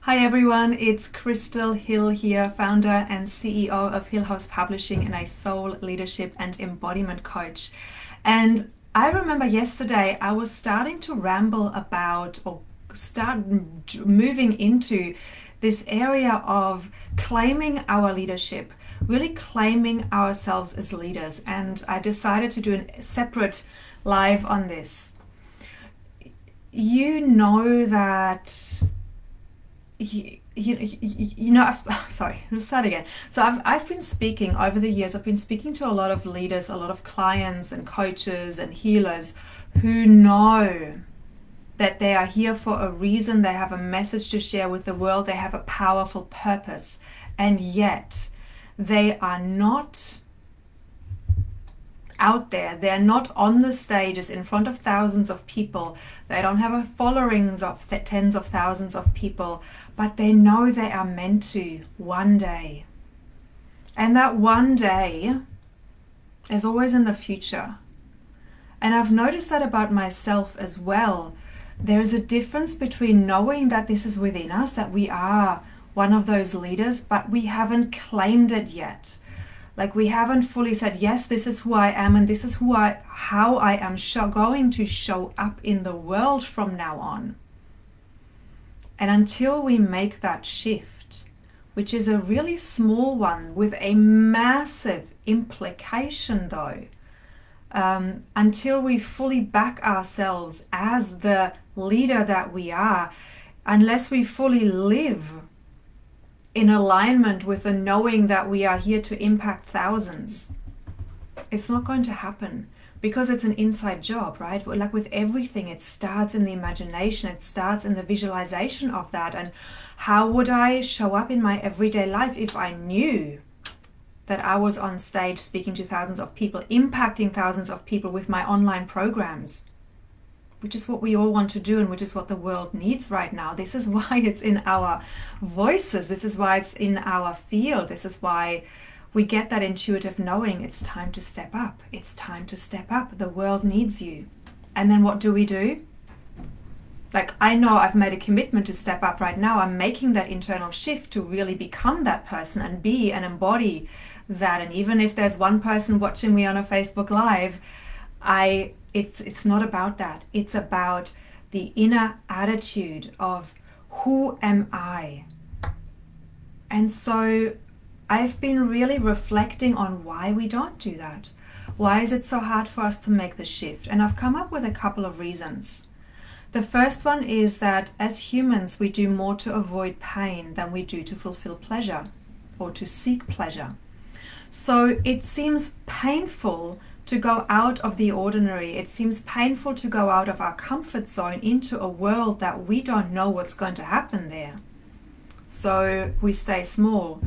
Hi everyone, it's Crystal Hill here, founder and CEO of Hill House Publishing and a soul leadership and embodiment coach. And I remember yesterday I was starting to ramble about or start moving into this area of claiming our leadership, really claiming ourselves as leaders. And I decided to do a separate live on this. You know that sorry, let's start again. So I've been speaking over the years, I've been speaking to a lot of leaders, a lot of clients and coaches and healers who know that they are here for a reason, they have a message to share with the world, they have a powerful purpose, and yet they are not out there. They're not on the stages in front of thousands of people. They don't have a followings of tens of thousands of people, but they know they are meant to one day. And that one day is always in the future. And I've noticed that about myself as well. There is a difference between knowing that this is within us, that we are one of those leaders, but we haven't claimed it yet. Like we haven't fully said, yes, this is who I am, and this is how I am going to show up in the world from now on. And until we make that shift, which is a really small one with a massive implication though, until we fully back ourselves as the leader that we are, unless we fully live in alignment with the knowing that we are here to impact thousands, it's not going to happen, because it's an inside job, right? Like with everything, it starts in the imagination, it starts in the visualization of that. And how would I show up in my everyday life if I knew that I was on stage speaking to thousands of people, impacting thousands of people with my online programs? Which is what we all want to do, and which is what the world needs right now. This is why it's in our voices. This is why it's in our field. This is why we get that intuitive knowing it's time to step up. It's time to step up. The world needs you. And then what do? Like, I know I've made a commitment to step up right now. I'm making that internal shift to really become that person and be and embody that. And even if there's one person watching me on a Facebook Live, it's not about that. It's about the inner attitude of who am I? And so I've been really reflecting on why we don't do that. Why is it so hard for us to make the shift? And I've come up with a couple of reasons. The first one is that as humans, we do more to avoid pain than we do to fulfill pleasure or to seek pleasure. So it seems painful to go out of the ordinary. It seems painful to go out of our comfort zone into a world that we don't know what's going to happen there. So we stay small.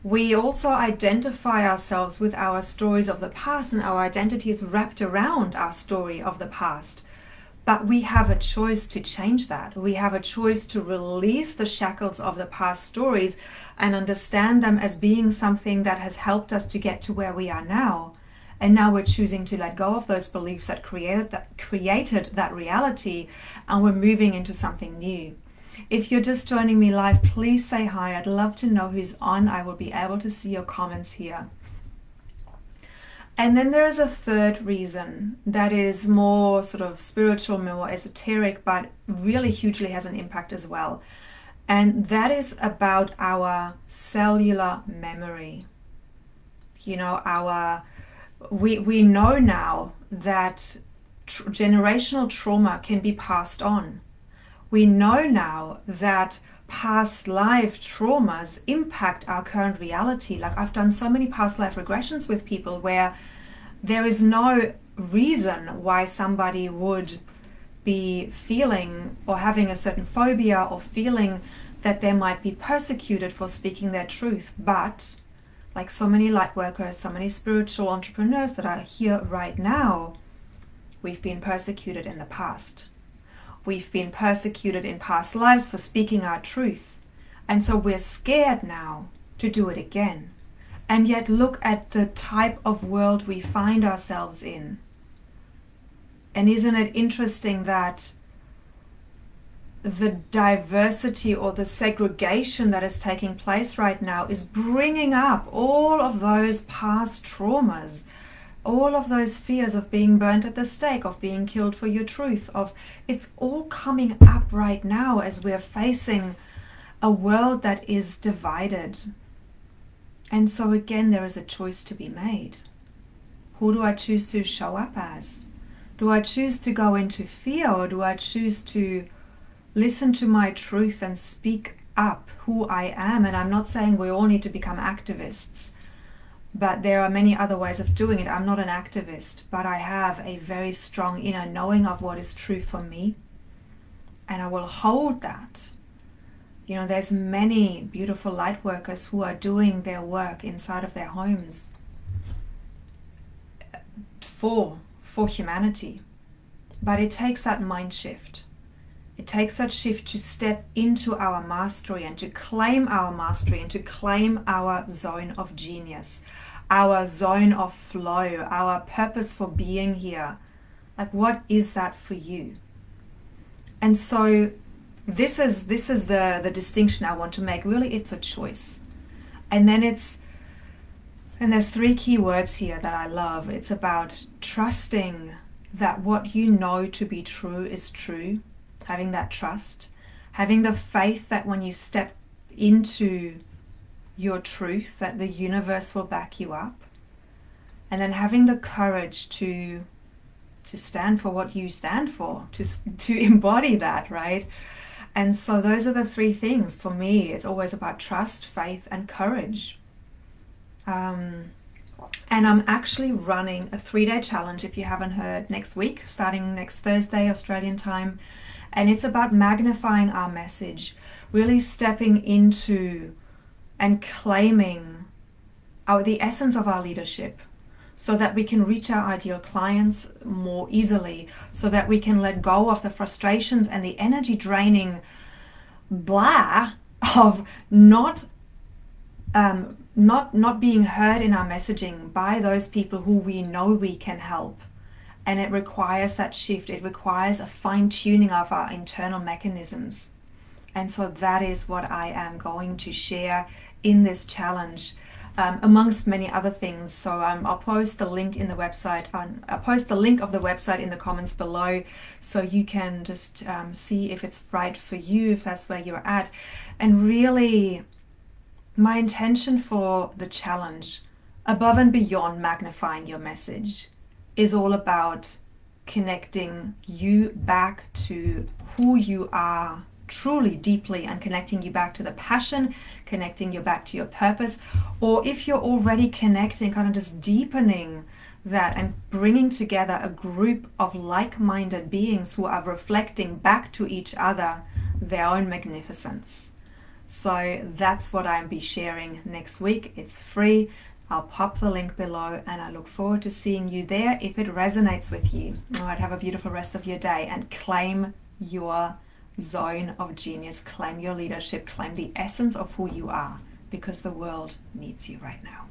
We also identify ourselves with our stories of the past, and our identity is wrapped around our story of the past. But we have a choice to change that. We have a choice to release the shackles of the past stories and understand them as being something that has helped us to get to where we are now. And now we're choosing to let go of those beliefs that created that reality, and we're moving into something new. If you're just joining me live, please say hi. I'd love to know who's on. I will be able to see your comments here. And then there is a third reason that is more sort of spiritual, more esoteric, but really hugely has an impact as well. And that is about our cellular memory. You know, we know now that generational trauma can be passed on. We know now that past life traumas impact our current reality. Like, I've done so many past life regressions with people where there is no reason why somebody would be feeling or having a certain phobia or feeling that they might be persecuted for speaking their truth. But like so many light workers, so many spiritual entrepreneurs that are here right now, we've been persecuted in the past. We've been persecuted in past lives for speaking our truth. And so we're scared now to do it again. And yet look at the type of world we find ourselves in. And isn't it interesting that the diversity or the segregation that is taking place right now is bringing up all of those past traumas, all of those fears of being burnt at the stake, of being killed for your truth, it's all coming up right now as we're facing a world that is divided. And so again, there is a choice to be made. Who do I choose to show up as? Do I choose to go into fear, or do I choose to listen to my truth and speak up who I am? And I'm not saying we all need to become activists, but there are many other ways of doing it. I'm not an activist, but I have a very strong inner knowing of what is true for me, and I will hold that. There's many beautiful light workers who are doing their work inside of their homes for humanity. But it takes that mind shift. It takes that shift to step into our mastery and to claim our mastery and to claim our zone of genius, our zone of flow, our purpose for being here. Like, what is that for you? And so this is the distinction I want to make. Really, it's a choice. And there's 3 key words here that I love. It's about trusting that what you know to be true is true, having that trust, having the faith that when you step into your truth, that the universe will back you up, and then having the courage to stand for what you stand for, to embody that, right? And so those are the 3 things. For me, it's always about trust, faith, and courage. And I'm actually running a 3-day challenge, if you haven't heard, next week, starting next Thursday, Australian time. And it's about magnifying our message, really stepping into and claiming the essence of our leadership, so that we can reach our ideal clients more easily, so that we can let go of the frustrations and the energy draining blah of not being heard in our messaging by those people who we know we can help. And it requires that shift. It requires a fine-tuning of our internal mechanisms. And so that is what I am going to share in this challenge, amongst many other things. So I'll post the link in the website. I'll post the link of the website in the comments below, so you can just see if it's right for you, if that's where you're at. And really, my intention for the challenge, above and beyond magnifying your message, is all about connecting you back to who you are truly, deeply, and connecting you back to the passion, connecting you back to your purpose. Or if you're already connecting, kind of just deepening that and bringing together a group of like-minded beings who are reflecting back to each other their own magnificence. So that's what I'll be sharing next week. It's free. I'll pop the link below, and I look forward to seeing you there if it resonates with you. All right, have a beautiful rest of your day, and claim your zone of genius, claim your leadership, claim the essence of who you are, because the world needs you right now.